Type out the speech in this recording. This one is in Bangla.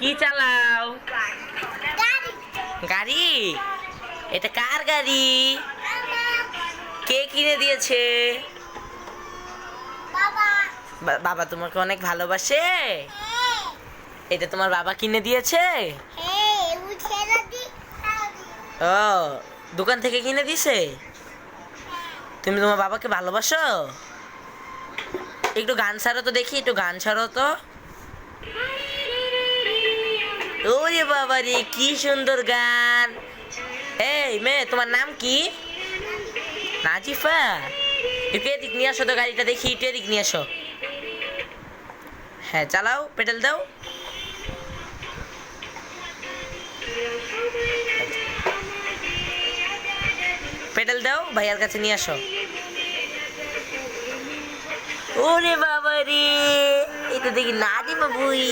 কি চালাও? গাড়ি? এটা কার গাড়ি? কে কিনে দিয়েছে? বাবা তোমাকে অনেক ভালোবাসে। এটা তোমার বাবা কিনে দিয়েছে? ও, দোকান থেকে কিনে দিছে। তুমি তোমার বাবাকে ভালোবাসো? একটু গান ছাড়ো তো দেখি, একটু গান ছাড়ো তো। ওরে বাবা রে, কি সুন্দর গান। এই মেয়ে, তোমার নাম কি? নাজিফা। একটু এদিক নিয়ে আসো তো, গাড়িটা দেখি, একটু এদিক নিয়ে আসো। হ্যাঁ, চালাও, পেডেল দাও। পেডেল দাও, ভাইয়ার কাছে নিয়ে আসো। ওরে বাবা রে, এটা দেখি নাজিফা বুই।